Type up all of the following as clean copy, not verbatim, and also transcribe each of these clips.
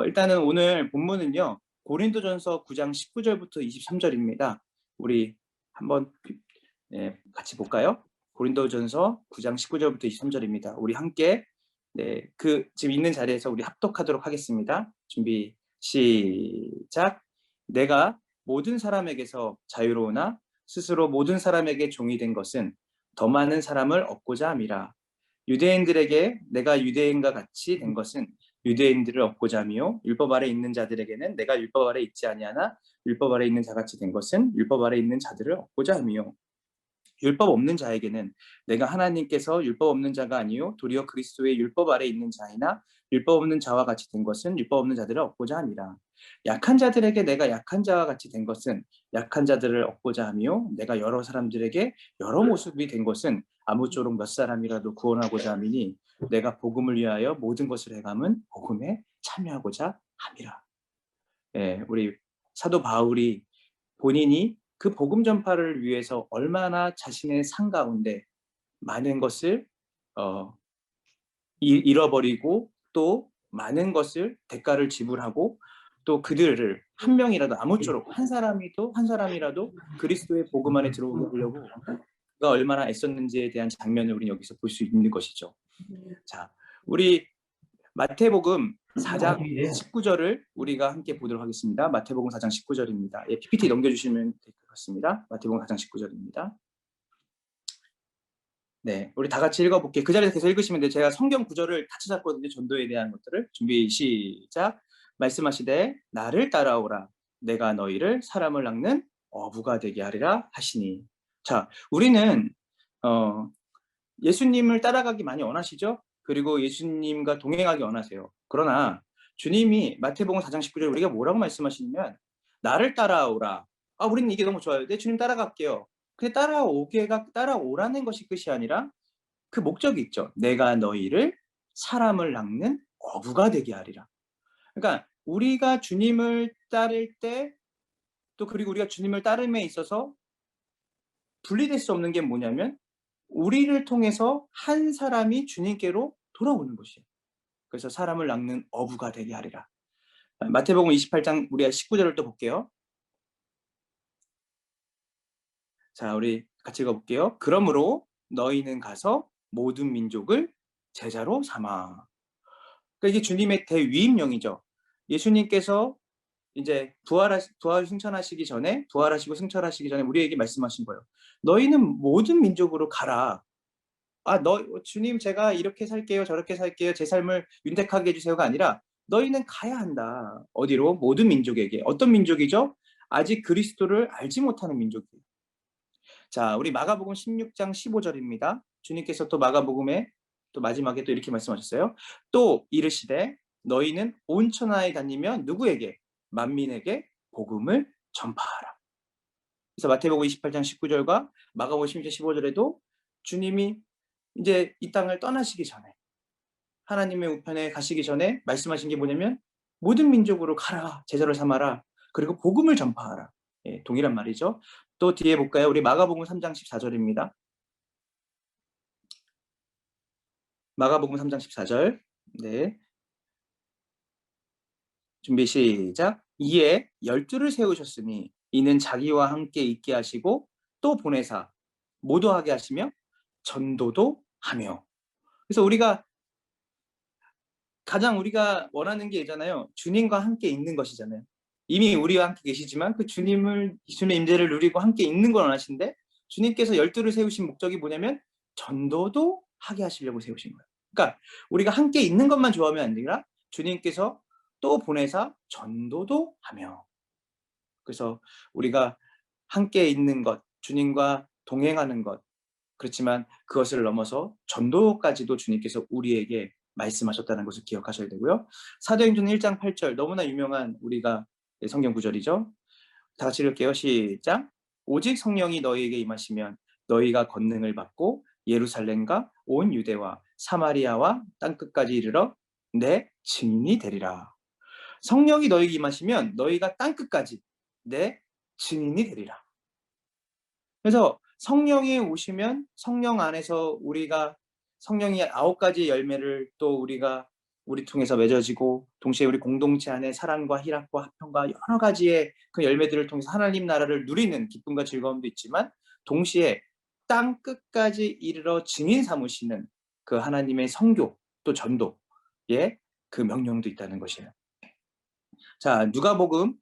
일단은 오늘 본문은요. 고린도전서 9장 19절부터 23절입니다. 우리 한번 같이 볼까요? 고린도전서 9장 19절부터 23절입니다. 우리 함께 지금 있는 자리에서 우리 합독하도록 하겠습니다. 준비 시작. 내가 모든 사람에게서 자유로우나 스스로 모든 사람에게 종이 된 것은 더 많은 사람을 얻고자 함이라. 유대인들에게 내가 유대인과 같이 된 것은 유대인들을 얻고자 하며 율법 아래 있는 자들에게는 내가 율법 아래 있지 아니하나 율법 아래 있는 자같이 된 것은 율법 아래 있는 자들을 얻고자 하며 율법 없는 자에게는 내가 하나님께서 율법 없는 자가 아니요 도리어 그리스도의 율법 아래 있는 자이나 율법 없는 자와 같이 된 것은 율법 없는 자들을 얻고자 함이라. 약한 자들에게 내가 약한 자와 같이 된 것은 약한 자들을 얻고자 하며 내가 여러 사람들에게 여러 모습이 된 것은 아무쪼록 몇 사람이라도 구원하고자 함이니 내가 복음을 위하여 모든 것을 해감은 복음에 참여하고자 함이라. 우리 사도 바울이 본인이 그 복음 전파를 위해서 얼마나 자신의 삶 가운데 많은 것을 잃어버리고 또 많은 것을 대가를 지불하고 또 그들을 한 명이라도 아무쪼록 한 사람이라도 그리스도의 복음 안에 들어오게 하려고 그가 얼마나 애썼는지에 대한 장면을 우리 여기서 볼 수 있는 것이죠. 자, 우리 마태복음 4장 19절을 우리가 함께 보도록 하겠습니다. 마태복음 4장 19절입니다. PPT 넘겨주시면 될 것 같습니다. 마태복음 4장 19절입니다. 네, 우리 다 같이 읽어볼게요. 그 자리에서 계속 읽으시면 돼요. 제가 성경 구절을 다 찾았거든요. 전도에 대한 것들을. 준비 시작. 말씀하시되 나를 따라오라. 내가 너희를 사람을 낚는 어부가 되게 하리라 하시니. 자, 우리는 예수님을 따라가기 많이 원하시죠? 그리고 예수님과 동행하기 원하세요. 그러나 주님이 마태복음 4장 19절 우리가 뭐라고 말씀하시냐면 나를 따라오라. 우리는 이게 너무 좋아요. 네, 주님 따라갈게요. 근데 따라오라는 것이 끝이 아니라 그 목적이 있죠. 내가 너희를 사람을 낚는 어부가 되게 하리라. 그러니까 우리가 주님을 따를 때 또 그리고 우리가 주님을 따름에 있어서 분리될 수 없는 게 뭐냐면 우리를 통해서 한 사람이 주님께로 돌아오는 것이에요. 그래서 사람을 낚는 어부가 되게 하리라. 마태복음 28장 우리가 19절을 또 볼게요. 자, 우리 같이 읽어볼게요. 그러므로 너희는 가서 모든 민족을 제자로 삼아. 그러니까 이게 주님의 대위임령이죠. 예수님께서 이제 부활 승천하시기 전에 부활하시고 승천하시기 전에 우리에게 말씀하신 거예요. 너희는 모든 민족으로 가라. 주님 제가 이렇게 살게요, 저렇게 살게요, 제 삶을 윤택하게 해주세요가 아니라 너희는 가야 한다. 어디로? 모든 민족에게. 어떤 민족이죠? 아직 그리스도를 알지 못하는 민족이에요. 자, 우리 마가복음 16장 15절입니다. 주님께서 또 마가복음에 또 마지막에 또 이렇게 말씀하셨어요. 또 이르시되 너희는 온 천하에 다니며 누구에게? 만민에게 복음을 전파하라. 그래서 마태복음 28장 19절과 마가복음 16장 15절에도 주님이 이제 이 땅을 떠나시기 전에 하나님의 우편에 가시기 전에 말씀하신 게 뭐냐면 모든 민족으로 가라, 제자를 삼아라, 그리고 복음을 전파하라. 동일한 말이죠. 또 뒤에 볼까요? 우리 마가복음 3장 14절입니다. 마가복음 3장 14절. 네. 준비 시작. 이에 12를 세우셨으니 이는 자기와 함께 있게 하시고 또 보내사 모도하게 하시며 전도도 하며. 그래서 가장 우리가 원하는 게 있잖아요. 주님과 함께 있는 것이잖아요. 이미 우리와 함께 계시지만 그 주님의 임재를 누리고 함께 있는 걸 원하시는데 주님께서 12를 세우신 목적이 뭐냐면 전도도 하게 하시려고 세우신 거예요. 그러니까 우리가 함께 있는 것만 좋아하면 안 되라 주님께서 또 보내사 전도도 하며. 그래서 우리가 함께 있는 것, 주님과 동행하는 것, 그렇지만 그것을 넘어서 전도까지도 주님께서 우리에게 말씀하셨다는 것을 기억하셔야 되고요. 사도행전 1장 8절 너무나 유명한 우리가 성경 구절이죠. 다 같이 읽을게요. 시작. 오직 성령이 너희에게 임하시면 너희가 권능을 받고 예루살렘과 온 유대와 사마리아와 땅끝까지 이르러 내 증인이 되리라. 성령이 너희에게 임하시면 너희가 땅끝까지 내 증인이 되리라. 그래서 성령이 오시면 성령 안에서 우리가 성령이 9가지 열매를 또 우리가 우리 통해서 맺어지고 동시에 우리 공동체 안에 사랑과 희락과 화평과 여러 가지의 그 열매들을 통해서 하나님 나라를 누리는 기쁨과 즐거움도 있지만 동시에 땅 끝까지 이르러 증인 삼으시는 그 하나님의 선교 또 전도의 그 명령도 있다는 것이에요. 자, 누가복음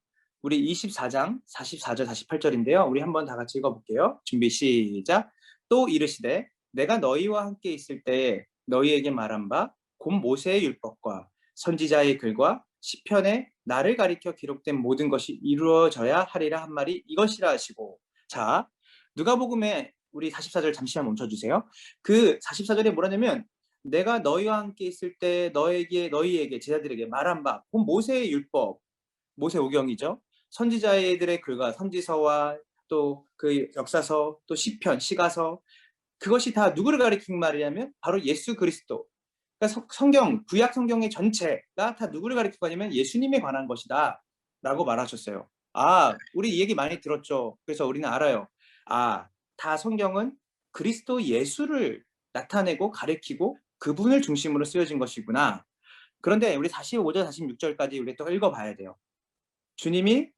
우리 24장 44절 48절인데요. 우리 한번 다 같이 읽어볼게요. 준비 시작. 또 이르시되 내가 너희와 함께 있을 때에 너희에게 말한 바 곧 모세의 율법과 선지자의 글과 시편에 나를 가리켜 기록된 모든 것이 이루어져야 하리라 한 말이 이것이라 하시고. 자, 누가복음에 우리 44절 잠시만 멈춰주세요. 그 44절에 뭐라냐면 내가 너희와 함께 있을 때 너희에게 제자들에게 말한 바 곧 모세의 율법, 모세오경이죠. 선지자들의 글과 선지서와 또 그 역사서 또 시편, 시가서 그것이 다 누구를 가리킨 말이냐면 바로 예수 그리스도. 그러니까 성경, 구약 성경의 전체가 다 누구를 가리키고 하냐면 예수님에 관한 것이다 라고 말하셨어요. 아, 우리 이 얘기 많이 들었죠. 그래서 우리는 알아요. 아, 다 성경은 그리스도 예수를 나타내고 가리키고 그분을 중심으로 쓰여진 것이구나. 그런데 우리 45절, 46절까지 우리 또 읽어봐야 돼요. 주님이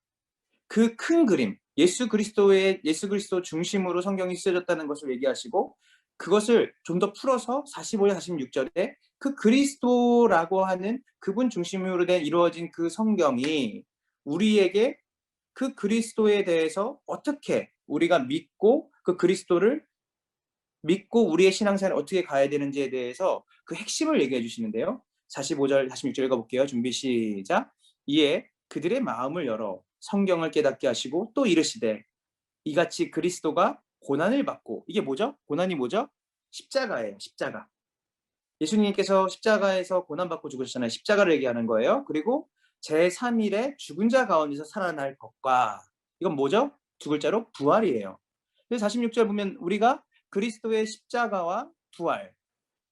그 큰 그림, 예수 그리스도 중심으로 성경이 쓰여졌다는 것을 얘기하시고 그것을 좀 더 풀어서 45절, 46절에 그 그리스도라고 하는 그분 중심으로 이루어진 그 성경이 우리에게 그 그리스도에 대해서 어떻게 우리가 믿고 그 그리스도를 믿고 우리의 신앙생활을 어떻게 가야 되는지에 대해서 그 핵심을 얘기해 주시는데요. 45절, 46절 읽어볼게요. 준비 시작. 이에 그들의 마음을 열어 성경을 깨닫게 하시고 또 이르시되 이같이 그리스도가 고난을 받고, 이게 뭐죠? 고난이 뭐죠? 십자가예요. 십자가. 예수님께서 십자가에서 고난받고 죽으셨잖아요. 십자가를 얘기하는 거예요. 그리고 제3일에 죽은 자 가운데서 살아날 것과, 이건 뭐죠? 두 글자로 부활이에요. 그래서 46절 보면 우리가 그리스도의 십자가와 부활.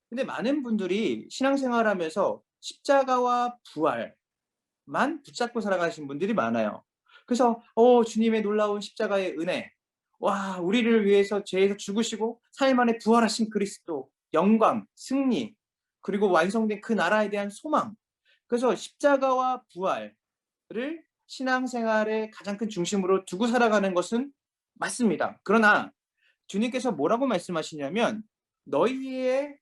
근데 많은 분들이 신앙생활하면서 십자가와 부활만 붙잡고 살아가신 분들이 많아요. 그래서 주님의 놀라운 십자가의 은혜, 와, 우리를 위해서 죄에서 죽으시고 4일 만에 부활하신 그리스도, 영광, 승리, 그리고 완성된 그 나라에 대한 소망. 그래서 십자가와 부활을 신앙생활의 가장 큰 중심으로 두고 살아가는 것은 맞습니다. 그러나 주님께서 뭐라고 말씀하시냐면 너희의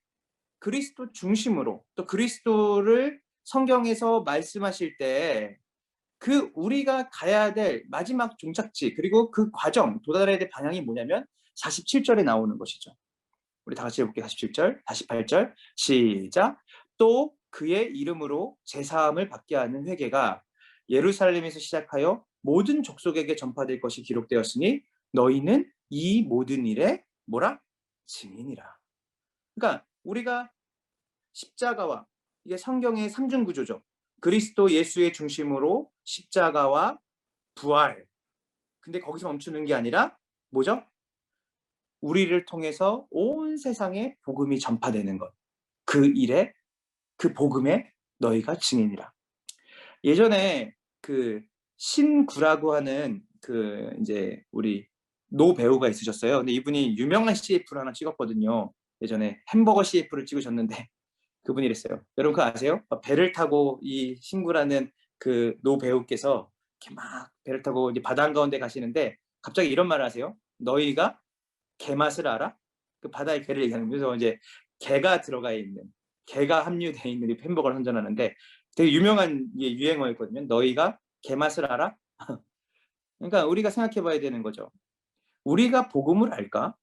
그리스도 중심으로, 또 그리스도를 성경에서 말씀하실 때 그 우리가 가야 될 마지막 종착지, 그리고 그 과정, 도달해야 될 방향이 뭐냐면 47절에 나오는 것이죠. 우리 다 같이 해볼게요. 47절, 48절 시작. 또 그의 이름으로 제사함을 받게 하는 회개가 예루살렘에서 시작하여 모든 족속에게 전파될 것이 기록되었으니 너희는 이 모든 일에 뭐라? 증인이라. 그러니까 우리가 십자가와, 이게 성경의 삼중 구조죠. 그리스도 예수의 중심으로 십자가와 부활. 근데 거기서 멈추는 게 아니라 뭐죠? 우리를 통해서 온 세상에 복음이 전파되는 것. 그 일에, 그 복음에 너희가 증인이라. 예전에 그 신구라고 하는 그 이제 우리 노 배우가 있으셨어요. 근데 이분이 유명한 CF를 하나 찍었거든요. 예전에 햄버거 CF를 찍으셨는데 그분이 이랬어요. 여러분 그거 아세요? 배를 타고 이 신구라는 그 노 배우께서 이렇게 막 배를 타고 이제 바다 한가운데 가시는데 갑자기 이런 말을 하세요. 너희가 게 맛을 알아? 그 바다의 게를 얘기하는 거예요. 그래서 이제 게가 들어가 있는, 게가 함유되어 있는 이 햄버거를 선전하는데 되게 유명한 유행어였거든요. 너희가 게 맛을 알아? 그러니까 우리가 생각해 봐야 되는 거죠. 우리가 복음을 알까?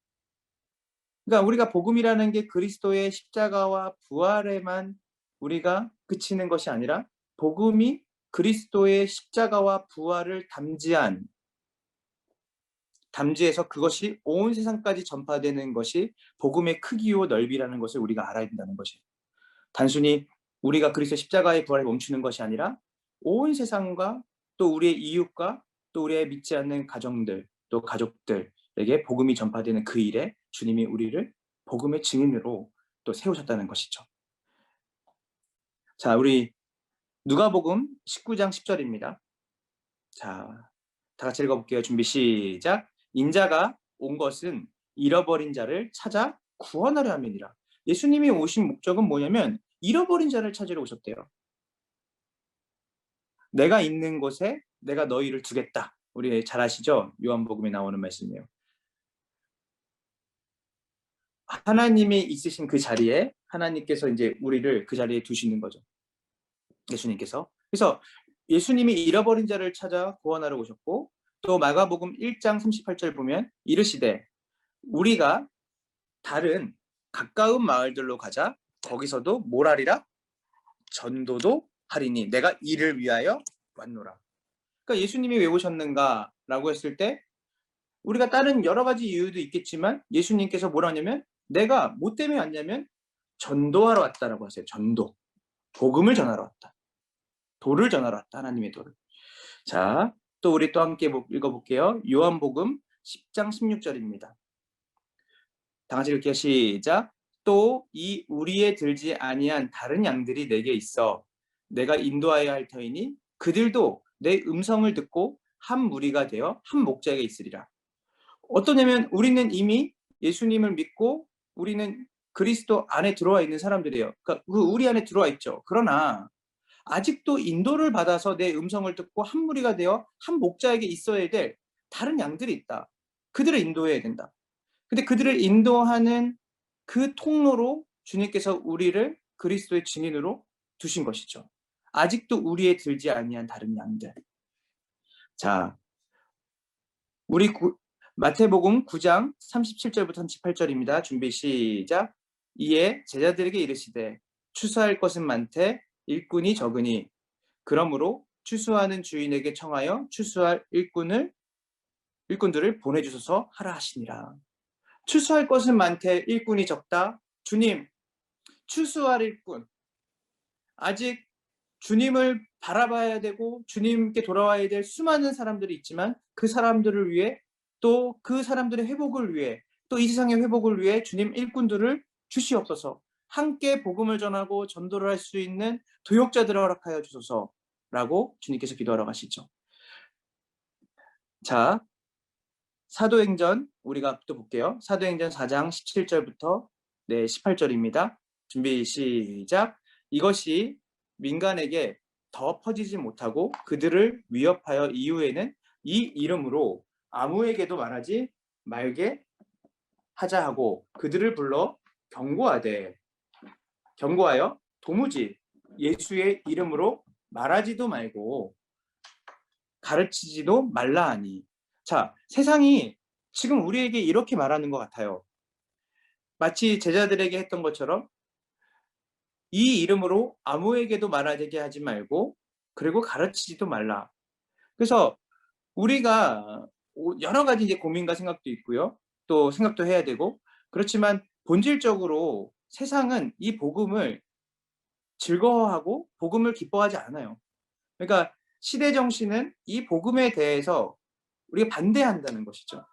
그러니까 우리가 복음이라는 게 그리스도의 십자가와 부활에만 우리가 그치는 것이 아니라 복음이 그리스도의 십자가와 부활을 담지해서 그것이 온 세상까지 전파되는 것이 복음의 크기요 넓이라는 것을 우리가 알아야 된다는 것이에요. 단순히 우리가 그리스도 십자가의 부활에 멈추는 것이 아니라 온 세상과 또 우리의 이웃과 또 우리의 믿지 않는 가정들, 또 가족들에게 복음이 전파되는 그 일에 주님이 우리를 복음의 증인으로 또 세우셨다는 것이죠. 자, 우리 누가복음 19장 10절입니다. 자, 다 같이 읽어볼게요. 준비 시작. 인자가 온 것은 잃어버린 자를 찾아 구원하려 함이니라. 예수님이 오신 목적은 뭐냐면 잃어버린 자를 찾으러 오셨대요. 내가 있는 곳에 내가 너희를 두겠다. 우리 잘 아시죠? 요한복음에 나오는 말씀이에요. 하나님이 있으신 그 자리에 하나님께서 이제 우리를 그 자리에 두시는 거죠. 예수님께서. 그래서 예수님이 잃어버린 자를 찾아 구원하러 오셨고, 또 마가복음 1장 38절 보면 이르시되 우리가 다른 가까운 마을들로 가자. 거기서도 뭘 하리라? 전도도 하리니 내가 이를 위하여 왔노라. 그러니까 예수님이 왜 오셨는가라고 했을 때 우리가 다른 여러 가지 이유도 있겠지만 예수님께서 뭐라 하냐면 내가 뭐 때문에 왔냐면 전도하러 왔다라고 하세요. 전도. 복음을 전하러 왔다. 도를 전하러 왔다. 하나님의 도를. 자, 또 우리 또 함께 읽어볼게요. 요한복음 10장 16절입니다. 다 같이 읽게요. 시작. 또 이 우리에 들지 아니한 다른 양들이 내게 있어 내가 인도하여야 할 터이니 그들도 내 음성을 듣고 한 무리가 되어 한 목자에게 있으리라. 어떠냐면 우리는 이미 예수님을 믿고 우리는 그리스도 안에 들어와 있는 사람들이에요. 그러니까 우리 안에 들어와 있죠. 그러나 아직도 인도를 받아서 내 음성을 듣고 한 무리가 되어 한 목자에게 있어야 될 다른 양들이 있다. 그들을 인도해야 된다. 근데 그들을 인도하는 그 통로로 주님께서 우리를 그리스도의 증인으로 두신 것이죠. 아직도 우리에 들지 아니한 다른 양들. 자, 우리 마태복음 9장 37절부터 38절입니다. 준비 시작. 이에 제자들에게 이르시되 추수할 것은 많되 일꾼이 적으니 그러므로 추수하는 주인에게 청하여 추수할 일꾼들을 보내주소서 하라 하시니라. 추수할 것은 많되 일꾼이 적다. 주님, 추수할 일꾼. 아직 주님을 바라봐야 되고 주님께 돌아와야 될 수많은 사람들이 있지만 그 사람들을 위해 또 그 사람들의 회복을 위해 또 이 세상의 회복을 위해 주님 일꾼들을 주시옵소서. 함께 복음을 전하고 전도를 할 수 있는 도역자들을 허락하여 주소서라고 주님께서 기도하러 가시죠. 자, 사도행전 우리가 또 볼게요. 사도행전 4장 17절부터 18절입니다. 준비 시작. 이것이 민간에게 더 퍼지지 못하고 그들을 위협하여 이후에는 이 이름으로 아무에게도 말하지 말게 하자 하고 그들을 불러 경고하여 도무지 예수의 이름으로 말하지도 말고 가르치지도 말라 하니. 자, 세상이 지금 우리에게 이렇게 말하는 것 같아요. 마치 제자들에게 했던 것처럼 이 이름으로 아무에게도 말하게 하지 말고 그리고 가르치지도 말라. 그래서 우리가 여러 가지 이제 고민과 생각도 있고요. 또 생각도 해야 되고 그렇지만 본질적으로 세상은 이 복음을 즐거워하고 복음을 기뻐하지 않아요. 그러니까 시대 정신은 이 복음에 대해서 우리가 반대한다는 것이죠.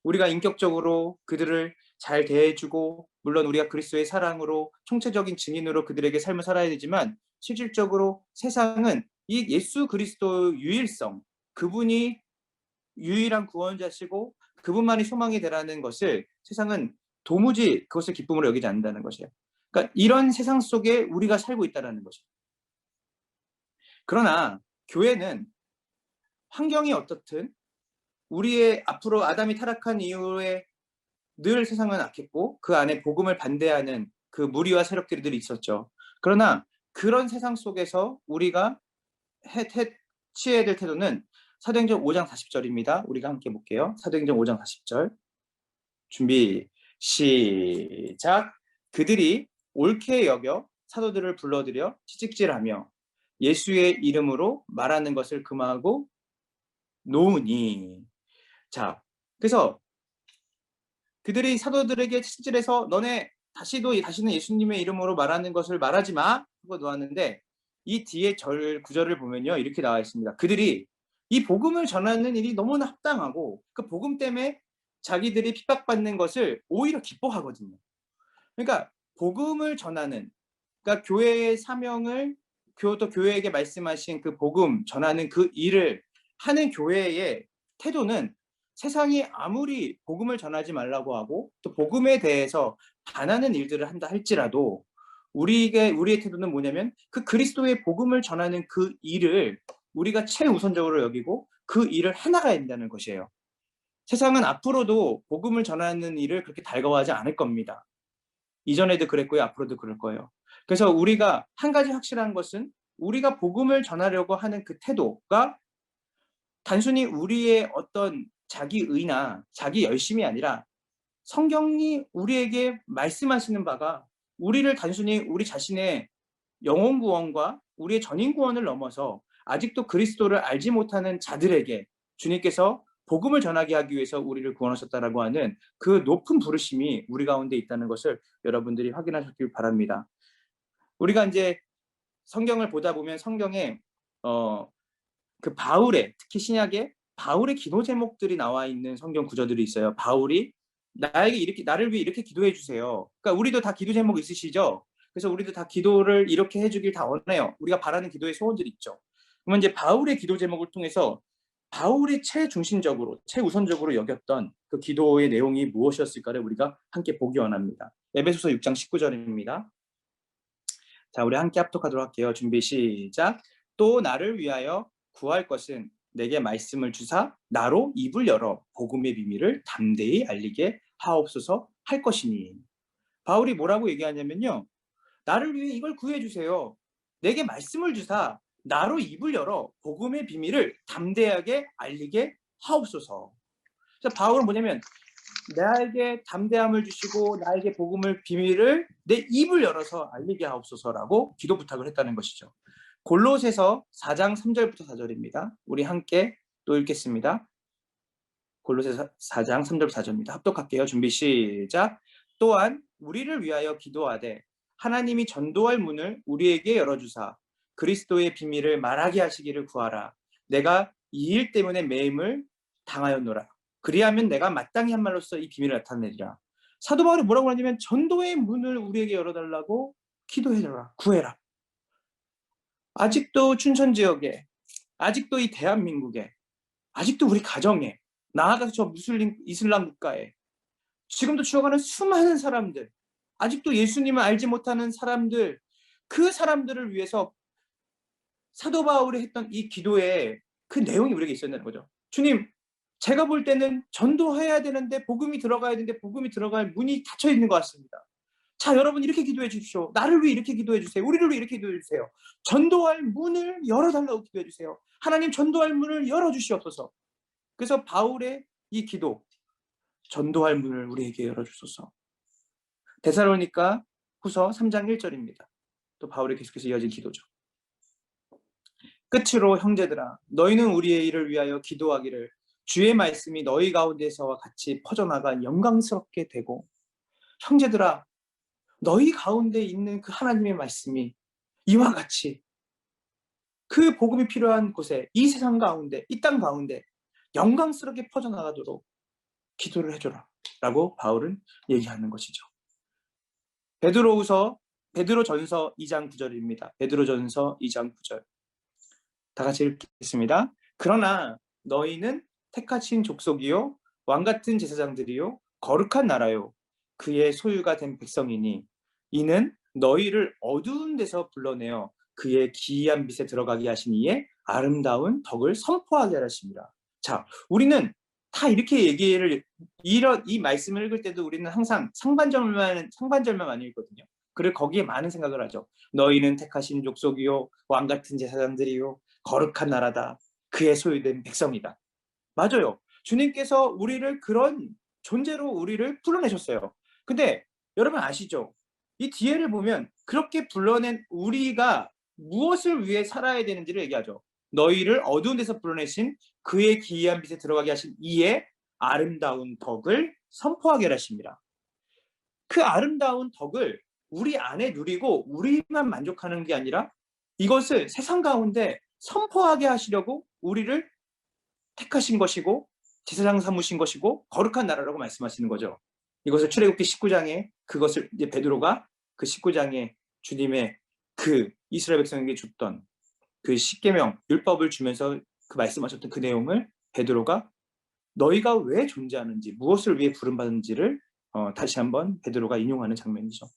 우리가 인격적으로 그들을 잘 대해주고 물론 우리가 그리스도의 사랑으로 총체적인 증인으로 그들에게 삶을 살아야 되지만 실질적으로 세상은 이 예수 그리스도의 유일성, 그분이 유일한 구원자시고 그분만이 소망이 되라는 것을 세상은 도무지 그것을 기쁨으로 여기지 않는다는 것이에요. 그러니까 이런 세상 속에 우리가 살고 있다는 것이에요. 그러나 교회는 환경이 어떻든 우리의 앞으로 아담이 타락한 이후에 늘 세상은 악했고 그 안에 복음을 반대하는 그 무리와 세력들이 늘 있었죠. 그러나 그런 세상 속에서 우리가 취해야 될 태도는 사도행전 5장 40절입니다. 우리가 함께 볼게요. 사도행전 5장 40절. 준비 시작. 그들이 옳게 여겨 사도들을 불러들여 채찍질하며 예수의 이름으로 말하는 것을 금하고 놓으니. 자, 그래서 그들이 사도들에게 채찍질해서 너네 다시는 예수님의 이름으로 말하는 것을 말하지 마 하고 놓았는데 이 뒤에 구절을 보면요 이렇게 나와 있습니다. 그들이 이 복음을 전하는 일이 너무나 합당하고 그 복음 때문에 자기들이 핍박받는 것을 오히려 기뻐하거든요. 그러니까 복음을 전하는, 그러니까 교회의 사명을 또 교회에게 말씀하신 그 복음 전하는 그 일을 하는 교회의 태도는 세상이 아무리 복음을 전하지 말라고 하고 또 복음에 대해서 반하는 일들을 한다 할지라도 우리의 태도는 뭐냐면 그 그리스도의 복음을 전하는 그 일을 우리가 최우선적으로 여기고 그 일을 해나가야 된다는 것이에요. 세상은 앞으로도 복음을 전하는 일을 그렇게 달가워하지 않을 겁니다. 이전에도 그랬고요. 앞으로도 그럴 거예요. 그래서 우리가 한 가지 확실한 것은 우리가 복음을 전하려고 하는 그 태도가 단순히 우리의 어떤 자기 의나 자기 열심이 아니라 성경이 우리에게 말씀하시는 바가 우리를 단순히 우리 자신의 영혼 구원과 우리의 전인 구원을 넘어서 아직도 그리스도를 알지 못하는 자들에게 주님께서 복음을 전하게 하기 위해서 우리를 구원하셨다라고 하는 그 높은 부르심이 우리 가운데 있다는 것을 여러분들이 확인하셨길 바랍니다. 우리가 이제 성경을 보다 보면 성경에 그 바울의, 특히 신약에 바울의 기도 제목들이 나와 있는 성경 구절들이 있어요. 바울이 나를 위해 이렇게 기도해 주세요. 그러니까 우리도 다 기도 제목 있으시죠? 그래서 우리도 다 기도를 이렇게 해주길 다 원해요. 우리가 바라는 기도의 소원들이 있죠. 그러면 이제 바울의 기도 제목을 통해서 바울이 최우선적으로 여겼던 그 기도의 내용이 무엇이었을까를 우리가 함께 보기 원합니다. 에베소서 6장 19절입니다. 자, 우리 함께 합독하도록 할게요. 준비 시작. 또 나를 위하여 구할 것은 내게 말씀을 주사 나로 입을 열어 복음의 비밀을 담대히 알리게 하옵소서 할 것이니. 바울이 뭐라고 얘기하냐면요. 나를 위해 이걸 구해 주세요. 내게 말씀을 주사 나로 입을 열어 복음의 비밀을 담대하게 알리게 하옵소서. 그래서 바울은 뭐냐면 나에게 담대함을 주시고 나에게 복음을 비밀을 내 입을 열어서 알리게 하옵소서라고 기도 부탁을 했다는 것이죠. 골로새서 4장 3절부터 4절입니다. 우리 함께 또 읽겠습니다. 골로새서 4장 3절 4절입니다. 합독할게요. 준비 시작. 또한 우리를 위하여 기도하되 하나님이 전도할 문을 우리에게 열어주사 그리스도의 비밀을 말하게 하시기를 구하라. 내가 이 일 때문에 매임을 당하였노라. 그리하면 내가 마땅히 한 말로써 이 비밀을 나타내리라. 사도 바울이 뭐라고 하냐면 전도의 문을 우리에게 열어달라고 기도해줘라. 구해라. 아직도 춘천 지역에, 아직도 이 대한민국에, 아직도 우리 가정에, 나아가서 저 이슬람 국가에 지금도 죽어가는 수많은 사람들, 아직도 예수님을 알지 못하는 사람들, 그 사람들을 위해서 사도 바울이 했던 이 기도에 그 내용이 우리에게 있었다는 거죠. 주님, 제가 볼 때는 전도해야 되는데 복음이 들어가야 되는데 복음이 들어갈 문이 닫혀 있는 것 같습니다. 자, 여러분 이렇게 기도해 주십시오. 나를 위해 이렇게 기도해 주세요. 우리를 위해 이렇게 기도해 주세요. 전도할 문을 열어달라고 기도해 주세요. 하나님 전도할 문을 열어주시옵소서. 그래서 바울의 이 기도, 전도할 문을 우리에게 열어주소서. 데살로니가 후서 3장 1절입니다. 또 바울이 계속해서 이어진 기도죠. 끝으로 형제들아, 너희는 우리의 일을 위하여 기도하기를 주의 말씀이 너희 가운데서와 같이 퍼져나가 영광스럽게 되고, 형제들아, 너희 가운데 있는 그 하나님의 말씀이 이와 같이 그 복음이 필요한 곳에, 이 세상 가운데, 이 땅 가운데 영광스럽게 퍼져나가도록 기도를 해줘라 라고 바울은 얘기하는 것이죠. 베드로전서 2장 9절입니다. 베드로전서 2장 9절 다 같이 읽겠습니다. 그러나 너희는 택하신 족속이요 왕같은 제사장들이요 거룩한 나라요 그의 소유가 된 백성이니 이는 너희를 어두운 데서 불러내어 그의 기이한 빛에 들어가게 하신 이의 아름다운 덕을 선포하게 하십니다. 자, 우리는 다 이렇게 이 말씀을 읽을 때도 우리는 항상 상반절만 많이 읽거든요. 그리고 거기에 많은 생각을 하죠. 너희는 택하신 족속이요 왕같은 제사장들이요 거룩한 나라다. 그의 소유된 백성이다. 맞아요. 주님께서 우리를 그런 존재로 우리를 불러내셨어요. 근데 여러분 아시죠? 이 뒤에를 보면 그렇게 불러낸 우리가 무엇을 위해 살아야 되는지를 얘기하죠. 너희를 어두운 데서 불러내신 그의 기이한 빛에 들어가게 하신 이의 아름다운 덕을 선포하게 하십니다. 그 아름다운 덕을 우리 안에 누리고 우리만 만족하는 게 아니라 이것을 세상 가운데 선포하게 하시려고 우리를 택하신 것이고 제사장 삼으신 것이고 거룩한 나라라고 말씀하시는 거죠. 이것을 출애굽기 19장에 그것을 이제 베드로가 그 19장에 주님의 그 이스라엘 백성에게 줬던 그 십계명 율법을 주면서 그 말씀하셨던 그 내용을 베드로가 너희가 왜 존재하는지 무엇을 위해 부름받은지를 다시 한번 베드로가 인용하는 장면이죠.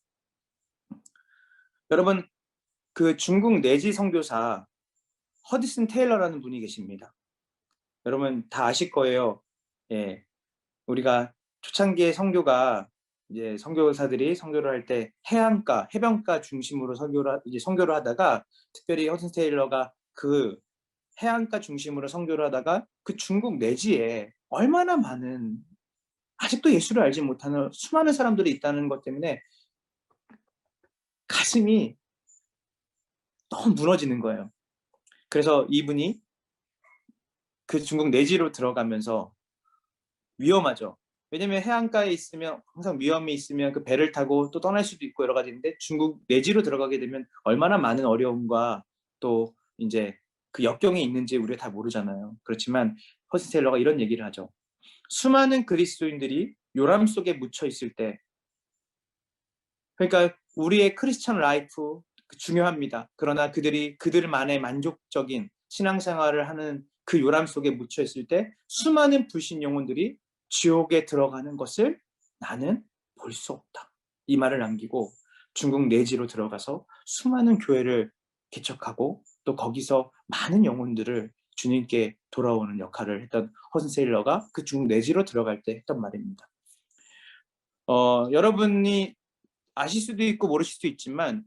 여러분, 그 중국 내지 선교사 허디슨 테일러라는 분이 계십니다. 여러분 다 아실 거예요. 예, 우리가 초창기의 선교가 이제 선교사들이 선교를 할 때 해안가, 해변가 중심으로 선교를 하다가 특별히 허디슨 테일러가 그 해안가 중심으로 선교를 하다가 그 중국 내지에 얼마나 많은 아직도 예수를 알지 못하는 수많은 사람들이 있다는 것 때문에 가슴이 너무 무너지는 거예요. 그래서 이분이 그 중국 내지로 들어가면서 위험하죠. 왜냐면 해안가에 있으면 항상 위험이 있으면 그 배를 타고 또 떠날 수도 있고 여러 가지인데 중국 내지로 들어가게 되면 얼마나 많은 어려움과 또 이제 그 역경이 있는지 우리가 다 모르잖아요. 그렇지만 허스 테일러가 이런 얘기를 하죠. 수많은 그리스도인들이 요람 속에 묻혀 있을 때, 그러니까 우리의 크리스천 라이프 중요합니다. 그러나 그들이 그들만의 만족적인 신앙생활을 하는 그 요람 속에 묻혀 있을 때 수많은 불신 영혼들이 지옥에 들어가는 것을 나는 볼 수 없다. 이 말을 남기고 중국 내지로 들어가서 수많은 교회를 개척하고 또 거기서 많은 영혼들을 주님께 돌아오는 역할을 했던 허슨 세일러가 그 중국 내지로 들어갈 때 했던 말입니다. 여러분이 아실 수도 있고 모르실 수도 있지만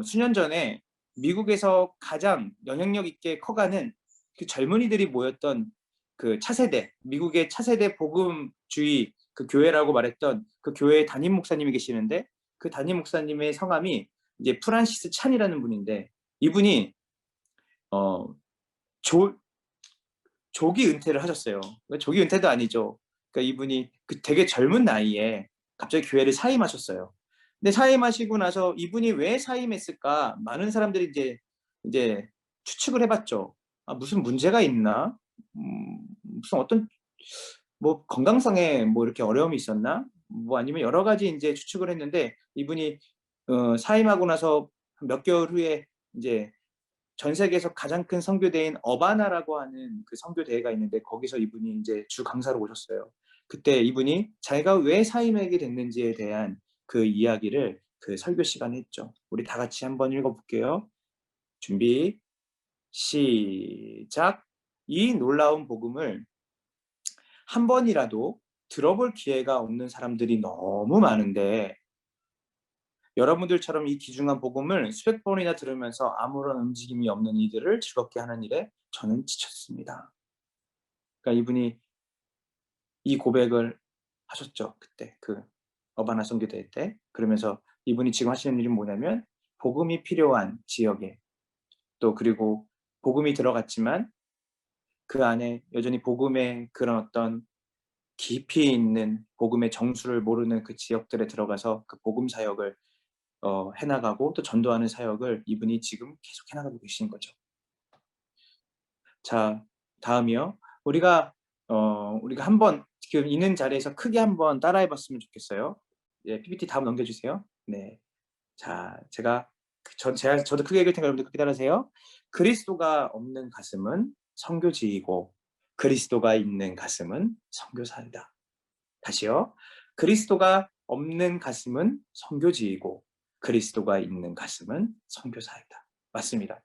수년 전에 미국에서 가장 영향력 있게 커가는 그 젊은이들이 모였던 그 차세대, 미국의 차세대 복음주의 그 교회라고 말했던 그 교회의 담임 목사님이 계시는데 그 담임 목사님의 성함이 이제 프란시스 찬이라는 분인데 이분이 어, 조, 조기 은퇴를 하셨어요. 조기 은퇴도 아니죠. 그러니까 이분이 그 되게 젊은 나이에 갑자기 교회를 사임하셨어요. 근데 사임하시고 나서 이분이 왜 사임했을까? 많은 사람들이 이제 추측을 해봤죠. 아, 무슨 문제가 있나? 무슨 어떤 뭐 건강상에 뭐 이렇게 어려움이 있었나? 뭐 아니면 여러 가지 이제 추측을 했는데 이분이 사임하고 나서 몇 개월 후에 이제 전 세계에서 가장 큰 선교대인 어바나라고 하는 그 선교대회가 있는데 거기서 이분이 이제 주 강사로 오셨어요. 그때 이분이 자기가 왜 사임하게 됐는지에 대한 그 이야기를 그 설교 시간에 했죠. 우리 다 같이 한번 읽어볼게요. 준비, 시작. 이 놀라운 복음을 한 번이라도 들어볼 기회가 없는 사람들이 너무 많은데 여러분들처럼 이 귀중한 복음을 수백 번이나 들으면서 아무런 움직임이 없는 이들을 즐겁게 하는 일에 저는 지쳤습니다. 그러니까 이분이 이 고백을 하셨죠. 그때 그 어바나 선교대회 때. 그러면서 이분이 지금 하시는 일은 뭐냐면 복음이 필요한 지역에 또 그리고 복음이 들어갔지만 그 안에 여전히 복음의 그런 어떤 깊이 있는 복음의 정수를 모르는 그 지역들에 들어가서 그 복음 사역을 해나가고 또 전도하는 사역을 이분이 지금 계속 해나가고 계신 거죠. 자, 다음이요. 우리가 한번 지금 있는 자리에서 크게 한번 따라해봤으면 좋겠어요. 예, PPT 다음 넘겨주세요. 네. 자, 저도 크게 읽을 테니까 여러분들 크게 따라하세요. 그리스도가 없는 가슴은 선교지이고 그리스도가 있는 가슴은 선교사이다. 다시요. 그리스도가 없는 가슴은 선교지이고 그리스도가 있는 가슴은 선교사이다. 맞습니다.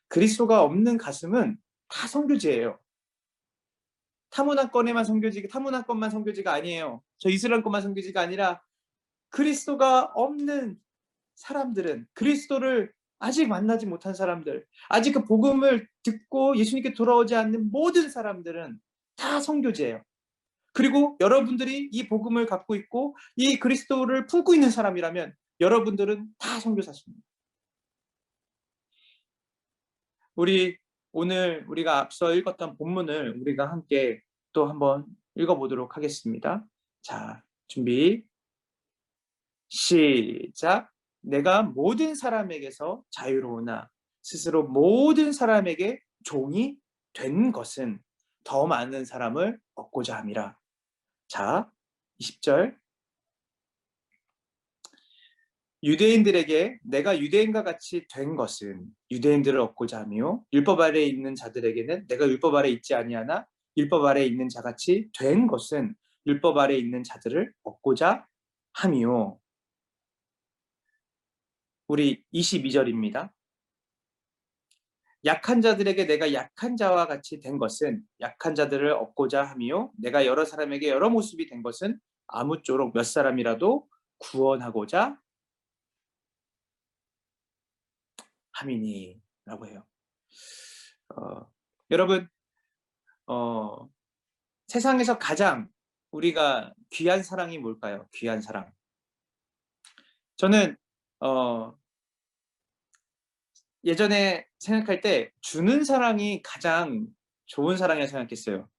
그리스도가 없는 가슴은 다 선교지예요. 타문화권에만 선교지, 타문화권만 선교지가 아니에요. 저 이스라엘권만 선교지가 아니라 그리스도가 없는 사람들은 그리스도를 아직 만나지 못한 사람들, 아직 그 복음을 듣고 예수님께 돌아오지 않는 모든 사람들은 다 선교지예요. 그리고 여러분들이 이 복음을 갖고 있고 이 그리스도를 품고 있는 사람이라면 여러분들은 다 선교사십니다. 오늘 우리가 앞서 읽었던 본문을 우리가 함께 또 한번 읽어보도록 하겠습니다. 자, 준비, 시작. 내가 모든 사람에게서 자유로우나 스스로 모든 사람에게 종이 된 것은 더 많은 사람을 얻고자 함이라. 자, 20절. 유대인들에게 내가 유대인과 같이 된 것은 유대인들을 얻고자 하며 율법 아래에 있는 자들에게는 내가 율법 아래에 있지 아니하나 율법 아래에 있는 자같이 된 것은 율법 아래에 있는 자들을 얻고자 하며 우리 22절입니다. 약한 자들에게 내가 약한 자와 같이 된 것은 약한 자들을 얻고자 함이요 내가 여러 사람에게 여러 모습이 된 것은 아무쪼록 몇 사람이라도 구원하고자 함이니라고 해요. 여러분, 어, 세상에서 가장 우리가 귀한 사랑이 뭘까요? 귀한 사랑. 저는 예전에 생각할 때 주는 사랑이 가장 좋은 사랑이라 생각했어요.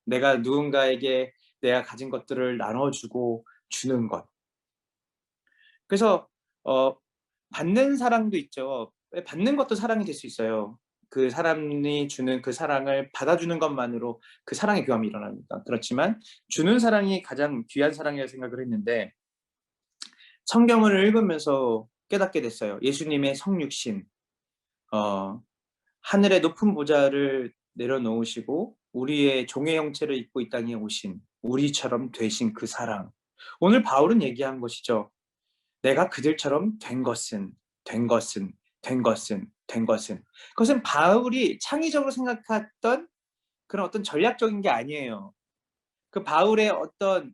내가 누군가에게 내가 가진 것들을 나눠주고 주는 것. 그래서 받는 사랑도 있죠. 받는 것도 사랑이 될 수 있어요. 그 사람이 주는 그 사랑을 받아주는 것만으로 그 사랑의 교감이 일어납니다. 그렇지만 주는 사랑이 가장 귀한 사랑이라고 생각을 했는데 성경을 읽으면서 깨닫게 됐어요. 예수님의 성육신, 하늘의 높은 보좌를 내려놓으시고 우리의 종의 형체를 입고 이 땅에 오신 우리처럼 되신 그 사랑. 오늘 바울은 얘기한 것이죠. 내가 그들처럼 된 것은, 된 것은, 된 것은, 된 것은. 그것은 바울이 창의적으로 생각했던 그런 어떤 전략적인 게 아니에요. 그 바울의 어떤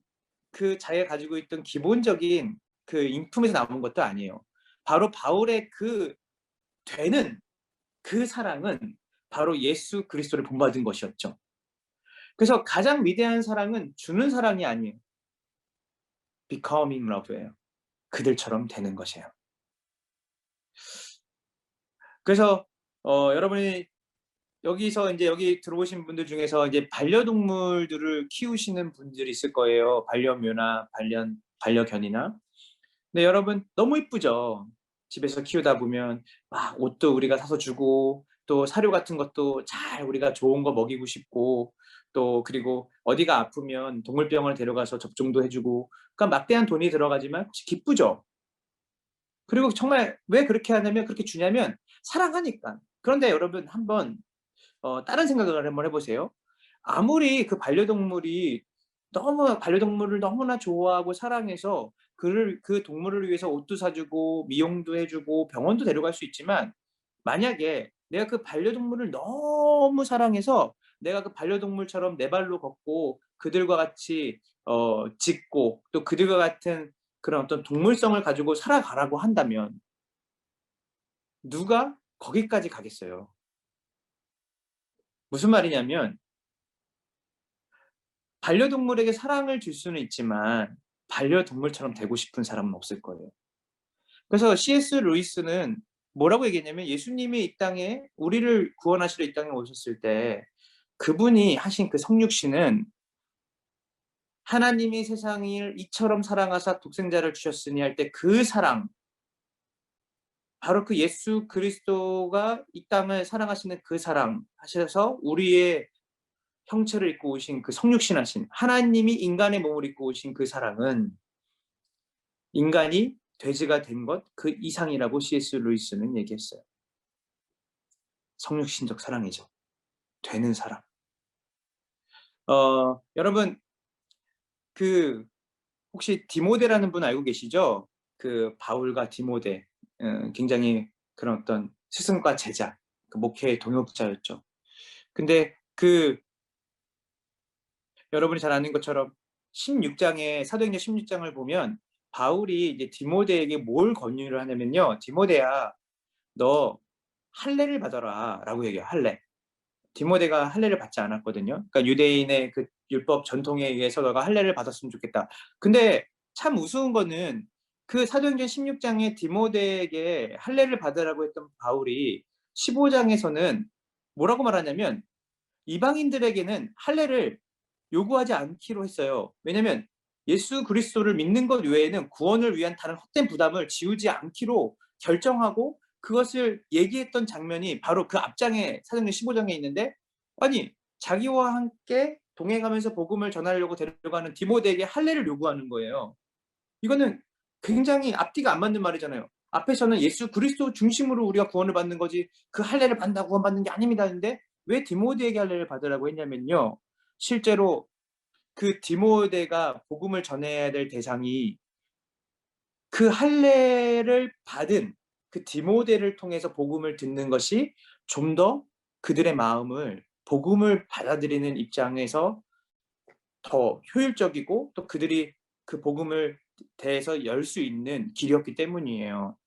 그 자기가 가지고 있던 기본적인 그 인품에서 나온 것도 아니에요. 바로 바울의 그 되는 그 사랑은 바로 예수 그리스도를 본받은 것이었죠. 그래서 가장 위대한 사랑은 주는 사랑이 아니에요. becoming love예요. 그들처럼 되는 것이에요. 그래서 여러분이 여기서 이제 여기 들어오신 분들 중에서 이제 반려동물들을 키우시는 분들이 있을 거예요. 반려묘나 반려견이나. 근데 여러분 너무 이쁘죠. 집에서 키우다 보면 막 옷도 우리가 사서 주고 또 사료 같은 것도 잘 우리가 좋은 거 먹이고 싶고 또 그리고 어디가 아프면 동물병원을 데려가서 접종도 해주고 그러니까 막대한 돈이 들어가지만 기쁘죠. 그리고 정말 왜 그렇게 하냐면 그렇게 주냐면 사랑하니까. 그런데 여러분 한번 다른 생각을 한번 해보세요. 아무리 그 반려동물이 너무 반려동물을 너무나 좋아하고 사랑해서 그 동물을 위해서 옷도 사주고 미용도 해주고 병원도 데려갈 수 있지만 만약에 내가 그 반려동물을 너무 사랑해서 내가 그 반려동물처럼 내 발로 걷고 그들과 같이 짖고 또 그들과 같은 그런 어떤 동물성을 가지고 살아가라고 한다면 누가 거기까지 가겠어요? 무슨 말이냐면 반려동물에게 사랑을 줄 수는 있지만 반려동물처럼 되고 싶은 사람은 없을 거예요. 그래서 C.S. 루이스는 뭐라고 얘기했냐면 예수님이 이 땅에 우리를 구원하시러 이 땅에 오셨을 때 그분이 하신 그 성육신은 하나님이 세상을 이처럼 사랑하사 독생자를 주셨으니 할 때 그 사랑, 바로 그 예수 그리스도가 이 땅을 사랑하시는 그 사랑 하셔서 우리의 형체를 입고 오신 그 성육신하신 하나님이 인간의 몸을 입고 오신 그 사랑은 인간이 돼지가 된 것 그 이상이라고 C.S. 루이스는 얘기했어요. 성육신적 사랑이죠. 되는 사랑. 여러분 그 혹시 디모데라는 분 알고 계시죠? 그 바울과 디모데 굉장히 그런 어떤 스승과 제자, 그 목회의 동역자였죠. 근데 그 여러분이 잘 아는 것처럼 16장에 사도행전 16장을 보면 바울이 이제 디모데에게 뭘 권유를 하냐면요. 디모데야, 너 할례를 받아라라고 얘기해요. 할례. 디모데가 할례를 받지 않았거든요. 그러니까 유대인의 그 율법 전통에 의해서 너가 할례를 받았으면 좋겠다. 근데 참 우스운 거는 그 사도행전 16장에 디모데에게 할례를 받으라고 했던 바울이 15장에서는 뭐라고 말하냐면 이방인들에게는 할례를 요구하지 않기로 했어요. 왜냐하면 예수 그리스도를 믿는 것 외에는 구원을 위한 다른 헛된 부담을 지우지 않기로 결정하고 그것을 얘기했던 장면이 바로 그 앞장에 사도행전 15장에 있는데 아니 자기와 함께 동행하면서 복음을 전하려고 데려가는 디모데에게 할례를 요구하는 거예요. 이거는 굉장히 앞뒤가 안 맞는 말이잖아요. 앞에서는 예수 그리스도 중심으로 우리가 구원을 받는 거지 그 할례를 받는다고 구원받는 게 아닙니다 했는데 왜 디모데에게 할례를 받으라고 했냐면요. 실제로 그 디모데가 복음을 전해야 될 대상이 그 할례를 받은 그 디모데를 통해서 복음을 듣는 것이 좀 더 그들의 마음을 복음을 받아들이는 입장에서 더 효율적이고 또 그들이 그 복음을 대해서 열 수 있는 길이었기 때문이에요.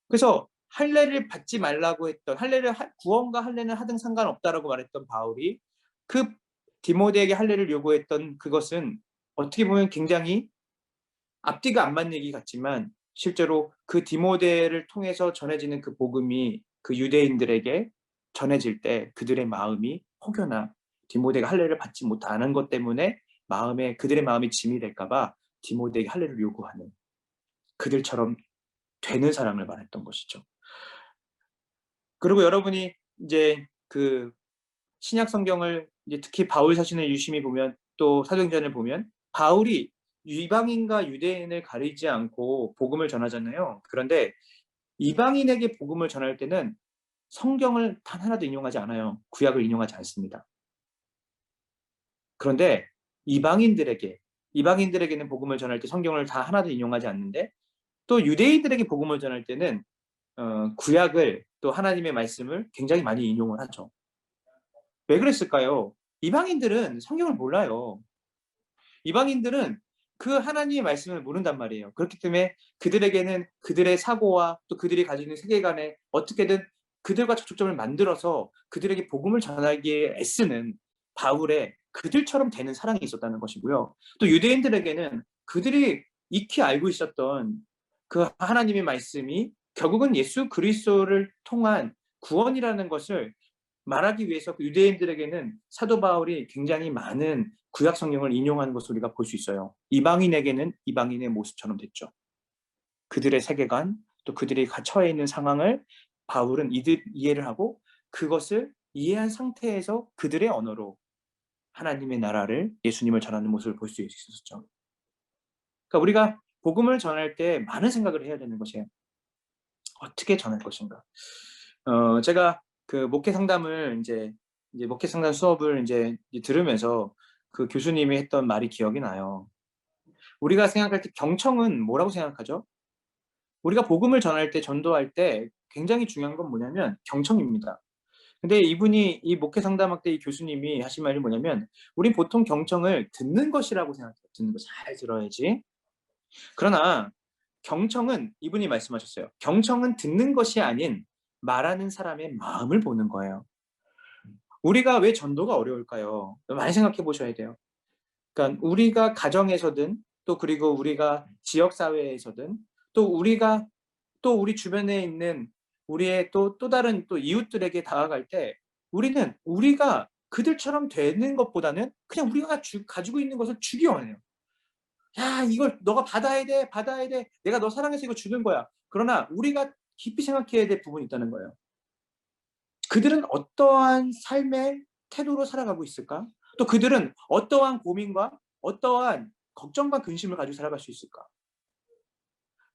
그래서 할례를 받지 말라고 했던 구원과 할례는 하등 상관없다라고 말했던 바울이 그 디모데에게 할례를 요구했던 그것은 어떻게 보면 굉장히 앞뒤가 안 맞는 얘기 같지만 실제로 그 디모데를 통해서 전해지는 그 복음이 그 유대인들에게 전해질 때 그들의 마음이 혹여나 디모데가 할례를 받지 못하는 것 때문에 그들의 마음이 짐이 될까 봐 디모데에게 할례를 요구하는 그들처럼 되는 사랑을 말했던 것이죠. 그리고 여러분이 이제 그 신약 성경을 이제 특히 바울 사신을 유심히 보면 또 사도행전을 보면 바울이 이방인과 유대인을 가리지 않고 복음을 전하잖아요. 그런데 이방인에게 복음을 전할 때는 성경을 단 하나도 인용하지 않아요. 구약을 인용하지 않습니다. 그런데 이방인들에게는 복음을 전할 때 성경을 다 하나도 인용하지 않는데 또 유대인들에게 복음을 전할 때는 구약을 또 하나님의 말씀을 굉장히 많이 인용을 하죠. 왜 그랬을까요? 이방인들은 성경을 몰라요. 이방인들은 그 하나님의 말씀을 모른단 말이에요. 그렇기 때문에 그들에게는 그들의 사고와 또 그들이 가지고 있는 세계관에 어떻게든 그들과 접촉점을 만들어서 그들에게 복음을 전하기에 애쓰는 바울의 그들처럼 되는 사랑이 있었다는 것이고요. 또 유대인들에게는 그들이 익히 알고 있었던 그 하나님의 말씀이 결국은 예수 그리스도를 통한 구원이라는 것을 말하기 위해서 유대인들에게는 사도 바울이 굉장히 많은 구약 성경을 인용하는 것을 우리가 볼 수 있어요. 이방인에게는 이방인의 모습처럼 됐죠. 그들의 세계관, 또 그들이 처해 있는 상황을 바울은 이해를 하고 그것을 이해한 상태에서 그들의 언어로 하나님의 나라를, 예수님을 전하는 모습을 볼 수 있었죠. 그러니까 우리가 복음을 전할 때 많은 생각을 해야 되는 것이에요. 어떻게 전할 것인가. 제가 그 목회 상담을 이제 목회 상담 수업을 이제 들으면서 그 교수님이 했던 말이 기억이 나요. 우리가 생각할 때 경청은 뭐라고 생각하죠? 우리가 복음을 전할 때, 전도할 때 굉장히 중요한 건 뭐냐면 경청입니다. 근데 이 목회 상담학 때 이 교수님이 하신 말이 뭐냐면 우린 보통 경청을 듣는 것이라고 생각해요. 듣는 거 잘 들어야지. 그러나 경청은 이분이 말씀하셨어요. 경청은 듣는 것이 아닌 말하는 사람의 마음을 보는 거예요. 우리가 왜 전도가 어려울까요? 많이 생각해 보셔야 돼요. 그러니까 우리가 가정에서든 또 그리고 우리가 지역 사회에서든 또 우리 주변에 있는 우리의 또 다른 또 이웃들에게 다가갈 때 우리가 그들처럼 되는 것보다는 그냥 우리가 가지고 있는 것을 주기 원해요. 야, 이걸 너가 받아야 돼, 받아야 돼. 내가 너 사랑해서 이거 주는 거야. 그러나 우리가 깊이 생각해야 될 부분이 있다는 거예요. 그들은 어떠한 삶의 태도로 살아가고 있을까? 또 그들은 어떠한 고민과 어떠한 걱정과 근심을 가지고 살아갈 수 있을까?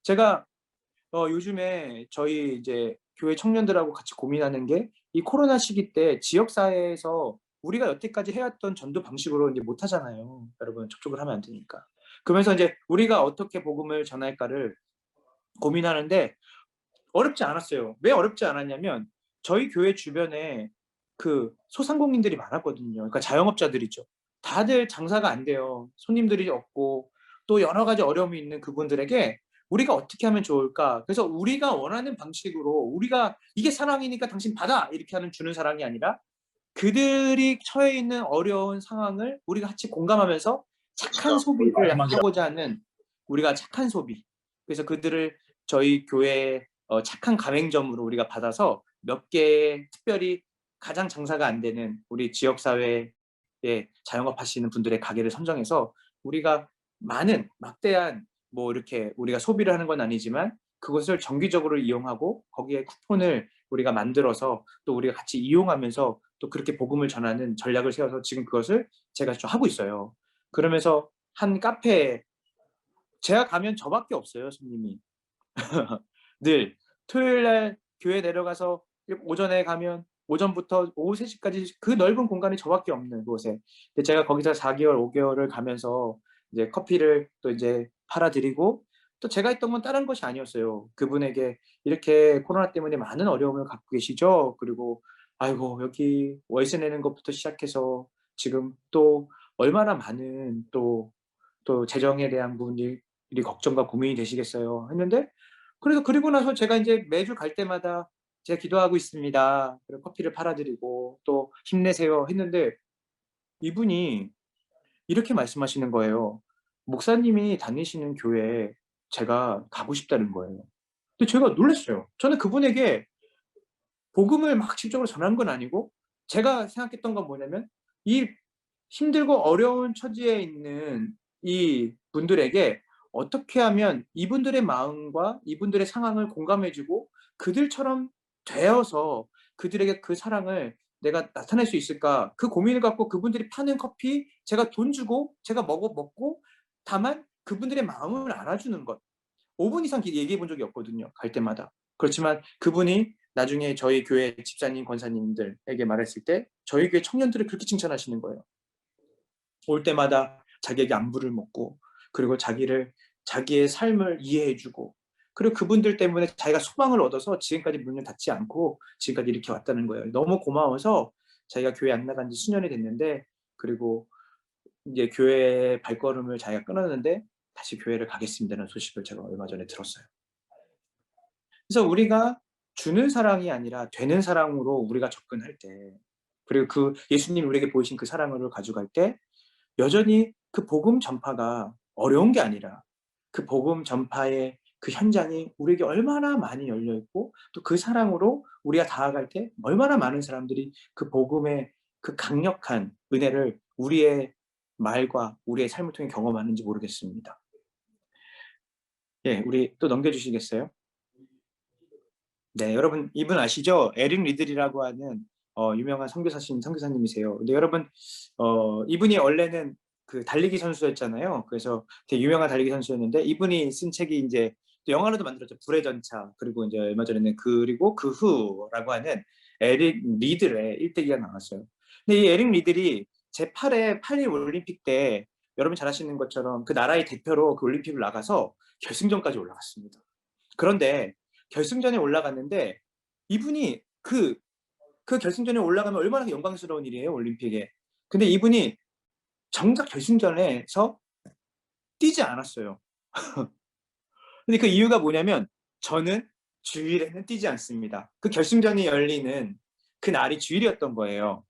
제가 요즘에 저희 이제 교회 청년들하고 같이 고민하는 게 이 코로나 시기 때 지역 사회에서 우리가 여태까지 해왔던 전도 방식으로 이제 못 하잖아요. 여러분 접촉을 하면 안 되니까. 그러면서 이제 우리가 어떻게 복음을 전할까를 고민하는데 어렵지 않았어요. 왜 어렵지 않았냐면 저희 교회 주변에 그 소상공인들이 많았거든요. 그러니까 자영업자들이죠. 다들 장사가 안 돼요. 손님들이 없고 또 여러 가지 어려움이 있는 그분들에게 우리가 어떻게 하면 좋을까? 그래서 우리가 원하는 방식으로 우리가 이게 사랑이니까 당신 받아 이렇게 하는 주는 사랑이 아니라 그들이 처해 있는 어려운 상황을 우리가 같이 공감하면서 착한 소비를 하고자 하는 우리가 착한 소비. 그래서 그들을 저희 교회 착한 가맹점으로 우리가 받아서 몇 개 특별히 가장 장사가 안 되는 우리 지역사회에 자영업 하시는 분들의 가게를 선정해서 우리가 많은 막대한 뭐 이렇게 우리가 소비를 하는 건 아니지만 그것을 정기적으로 이용하고 거기에 쿠폰을 우리가 만들어서 또 우리가 같이 이용하면서 또 그렇게 복음을 전하는 전략을 세워서 지금 그것을 제가 좀 하고 있어요. 그러면서 한 카페에 제가 가면 저밖에 없어요, 손님이. 늘 토요일 날 교회 내려가서 오전에 가면 오전부터 오후 3시까지 그 넓은 공간이 저밖에 없는 곳에. 근데 제가 거기서 4개월, 5개월을 가면서 이제 커피를 또 이제 팔아드리고 또 제가 했던 건 다른 것이 아니었어요. 그분에게 이렇게 코로나 때문에 많은 어려움을 갖고 계시죠. 그리고 아이고 여기 월세 내는 것부터 시작해서 지금 또 얼마나 많은 또 재정에 대한 부분들이 걱정과 고민이 되시겠어요 했는데, 그래서 그리고 나서 제가 인제 매주 갈 때마다 "제가 기도하고 있습니다." 그리고 커피를 팔아 드리고 또 "힘내세요." 했는데 이분이 이렇게 말씀하시는 거예요. 목사님이 다니시는 교회에 제가 가고 싶다는 거예요. 근데 제가 놀랐어요. 저는 그분에게 복음을 막 직접적으로 전한 건 아니고, 제가 생각했던 건 뭐냐면 이 힘들고 어려운 처지에 있는 이 분들에게 어떻게 하면 이분들의 마음과 이분들의 상황을 공감해 주고 그들처럼 되어서 그들에게 그 사랑을 내가 나타낼 수 있을까? 그 고민을 갖고 그분들이 파는 커피 제가 돈 주고 제가 먹고, 다만 그분들의 마음을 알아주는 것. 5분 이상 얘기해 본 적이 없거든요, 갈 때마다. 그렇지만 그분이 나중에 저희 교회 집사님, 권사님들에게 말했을 때 저희 교회 청년들을 그렇게 칭찬하시는 거예요. 올 때마다 자기에게 안부를 묻고, 그리고 자기의 삶을 이해해 주고, 그리고 그분들 때문에 자기가 소망을 얻어서 지금까지 문을 닫지 않고 지금까지 이렇게 왔다는 거예요. 너무 고마워서 자기가 교회 안 나간 지 수년이 됐는데, 그리고 이제 교회의 발걸음을 자기가 끊었는데 다시 교회를 가겠습니다는 소식을 제가 얼마 전에 들었어요. 그래서 우리가 주는 사랑이 아니라 되는 사랑으로 우리가 접근할 때, 그리고 그 예수님이 우리에게 보이신 그 사랑을 가져갈 때 여전히 그 복음 전파가 어려운 게 아니라 그 복음 전파의 그 현장이 우리에게 얼마나 많이 열려 있고, 또 그 사랑으로 우리가 다가갈 때 얼마나 많은 사람들이 그 복음의 그 강력한 은혜를 우리의 말과 우리의 삶을 통해 경험하는지 모르겠습니다. 예, 우리 또 넘겨 주시겠어요? 네, 여러분 이분 아시죠? 에릭 리들이라고 하는 유명한 선교사신 선교사님이세요. 근데 여러분 이분이 원래는 그 달리기 선수였잖아요. 그래서 되게 유명한 달리기 선수였는데 이분이 쓴 책이 인제 또 영화로도 만들었죠. 불의 전차. 그리고 인제 얼마 전에는 그리고 그 후라고 하는 에릭 리들의 일대기가 나왔어요. 근데 이 에릭 리들이 제8회 파리 올림픽 때 여러분 잘 아시는 것처럼 그 나라의 대표로 그 올림픽을 나가서 결승전까지 올라갔습니다. 그런데 결승전에 올라갔는데 이분이 그 결승전에 올라가면 얼마나 영광스러운 일이에요, 올림픽에. 근데 이분이 정작 결승전에서 뛰지 않았어요. 근데 그 이유가 뭐냐면 저는 주일에는 뛰지 않습니다. 그 결승전이 열리는 그 날이 주일이었던 거예요.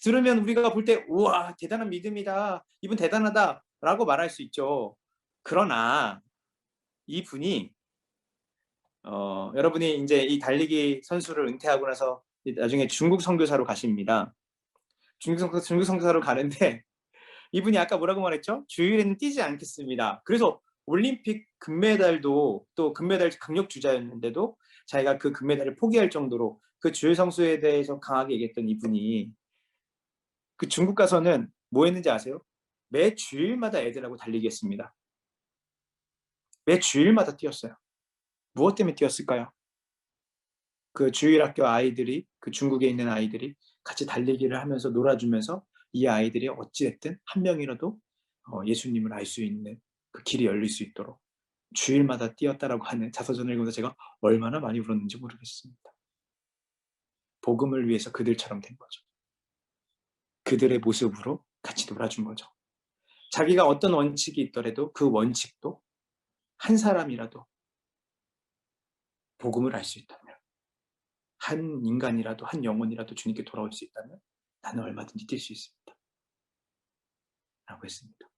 들으면 우리가 볼 때 우와 대단한 믿음이다. 이분 대단하다라고 말할 수 있죠. 그러나 이분이 여러분이 인제 이 달리기 선수를 은퇴하고 나서 나중에 중국 선교사로 가십니다. 중국 선교사로 가는데 이분이 아까 뭐라고 말했죠? "주일에는 뛰지 않겠습니다." 그래서 올림픽 금메달도 또 금메달 강력 주자였는데도 자기가 그 금메달을 포기할 정도로 그 주일 성수에 대해서 강하게 얘기했던 이분이 그 중국 가서는 뭐 했는지 아세요? 매 주일마다 애들하고 달리기 했습니다. 매 주일마다 뛰었어요. 무엇 때문에 뛰었을까요? 그 주일학교 아이들이, 그 중국에 있는 아이들이 같이 달리기를 하면서 놀아주면서 이 아이들이 어찌 됐든 한 명이라도 예수님을 알 수 있는 그 길이 열릴 수 있도록 주일마다 뛰었다라고 하는 자서전을 읽으면서 제가 얼마나 많이 울었는지 모르겠습니다. 복음을 위해서 그들처럼 된 거죠. 그들의 모습으로 같이 놀아준 거죠. 자기가 어떤 원칙이 있더라도 그 원칙도 한 사람이라도 복음을 알 수 있다면, 한 인간이라도 한 영혼이라도 주님께 돌아올 수 있다면 나는 얼마든지 뛸 수 있습니다. 라고 했습니다.